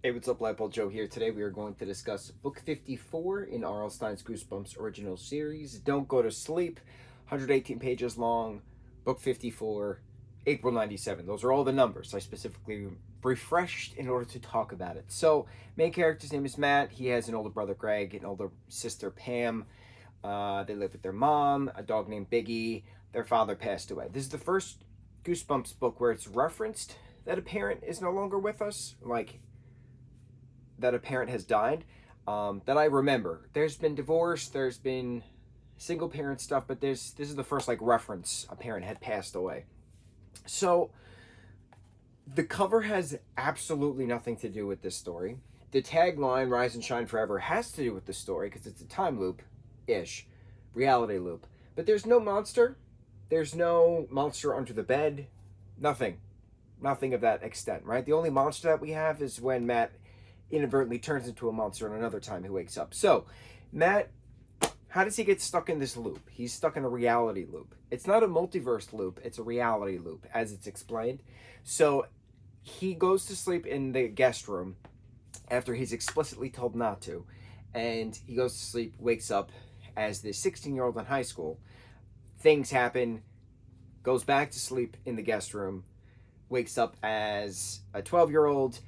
Hey, what's up, lightboltjoe here. Today we are going to discuss book 54 in R.L. Stine's Goosebumps original series, Don't Go to Sleep, 118 pages long, book 54, April 97. Those are all the numbers I specifically refreshed in order to talk about it. So, main character's name is Matt. He has an older brother, Greg, an older sister, Pam. They live with their mom, a dog named Biggie. Their father passed away. This is the first Goosebumps book where it's referenced that a parent is no longer with us, like that a parent has died, that I remember. There's been divorce, there's been single parent stuff, but this is the first like reference a parent had passed away. So the cover has absolutely nothing to do with this story. The tagline, Rise and Shine Forever, has to do with the story because it's a time loop-ish, reality loop. But there's no monster. There's no monster under the bed. Nothing. Nothing of that extent, right? The only monster that we have is when Matt inadvertently turns into a monster on another time he wakes up. So, Matt, how does he get stuck in this loop? He's stuck in a reality loop. It's not a multiverse loop, it's a reality loop, as it's explained. So, he goes to sleep in the guest room after he's explicitly told not to. And he goes to sleep, wakes up as this 16-year-old in high school. Things happen, goes back to sleep in the guest room, wakes up as a 12-year-old,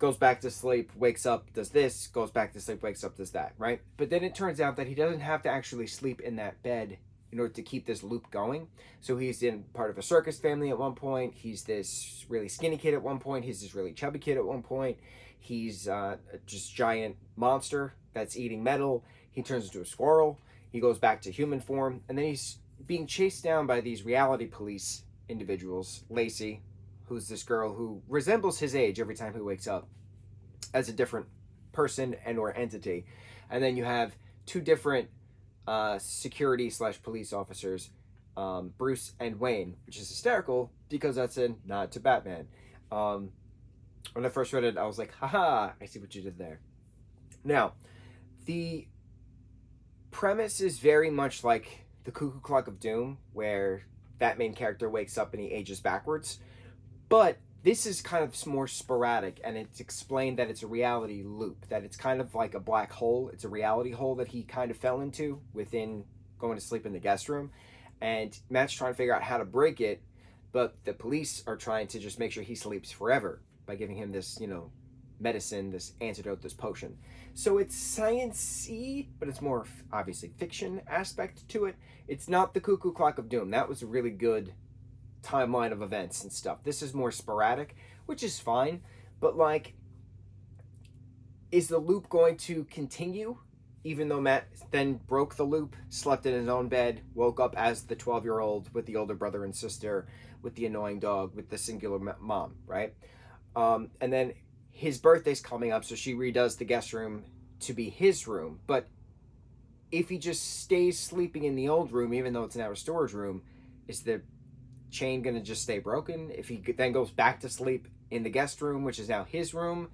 goes back to sleep, wakes up, does this, goes back to sleep, wakes up, does that, right? But then it turns out that he doesn't have to actually sleep in that bed in order to keep this loop going. So he's in part of a circus family at one point. He's this really skinny kid at one point. He's this really chubby kid at one point. He's just giant monster that's eating metal. He turns into a squirrel. He goes back to human form. And then he's being chased down by these reality police individuals. Lacey, who's this girl who resembles his age every time he wakes up as a different person and or entity. And then you have two different security / police officers, Bruce and Wayne, which is hysterical because that's a nod to Batman. When I first read it, I was like, haha, I see what you did there. Now, the premise is very much like the Cuckoo Clock of Doom, where that main character wakes up and he ages backwards. But this is kind of more sporadic, and it's explained that it's a reality loop, that it's kind of like a black hole. It's a reality hole that he kind of fell into within going to sleep in the guest room. And Matt's trying to figure out how to break it, but the police are trying to just make sure he sleeps forever by giving him this, medicine, this antidote, this potion. So it's science-y, but it's more, obviously, fiction aspect to it. It's not the Cuckoo Clock of Doom. That was a really good timeline of events and stuff. This is more sporadic, which is fine, but like, is the loop going to continue even though Matt then broke the loop, slept in his own bed, woke up as the 12-year-old with the older brother and sister, with the annoying dog, with the singular mom, right? And then his birthday's coming up, so she redoes the guest room to be his room. But if he just stays sleeping in the old room, even though it's now a storage room, is the chain gonna just stay broken? If he then goes back to sleep in the guest room, which is now his room,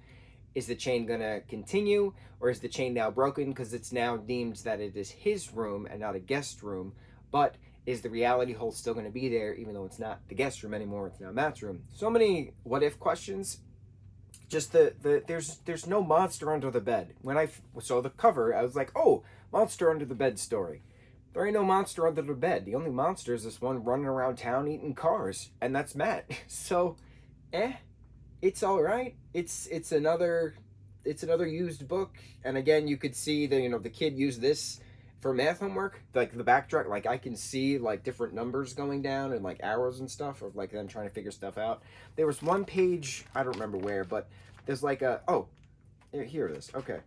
is the chain gonna continue, or is the chain now broken because it's now deemed that it is his room and not a guest room? But is the reality hole still gonna be there even though it's not the guest room anymore, it's now Matt's room? So many what if questions. Just there's no monster under the bed. When I saw the cover, I was like, oh, monster under the bed story. There ain't no monster under the bed. The only monster is this one running around town eating cars, and that's Matt. So, it's all right. It's another used book, and again, you could see that the kid used this for math homework, like the backdrop. Like I can see like different numbers going down and like arrows and stuff of like them trying to figure stuff out. There was one page, I don't remember where, but there's like here it is. Okay,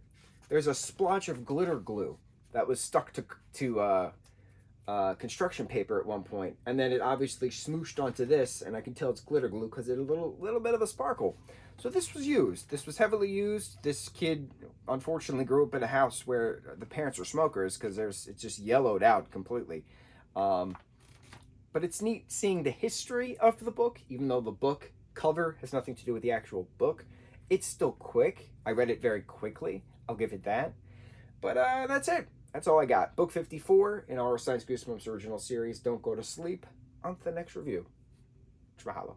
there's a splotch of glitter glue that was stuck to construction paper at one point, and then it obviously smooshed onto this, and I can tell it's glitter glue because it had a little bit of a sparkle. So this was used. This was heavily used. This kid unfortunately grew up in a house where the parents are smokers because it's just yellowed out completely. But it's neat seeing the history of the book, even though the book cover has nothing to do with the actual book. It's still quick. I read it very quickly. I'll give it that. But that's it. That's all I got. Book 54 in our Science Goosebumps original series, Don't Go to Sleep. On to the next review. Mahalo.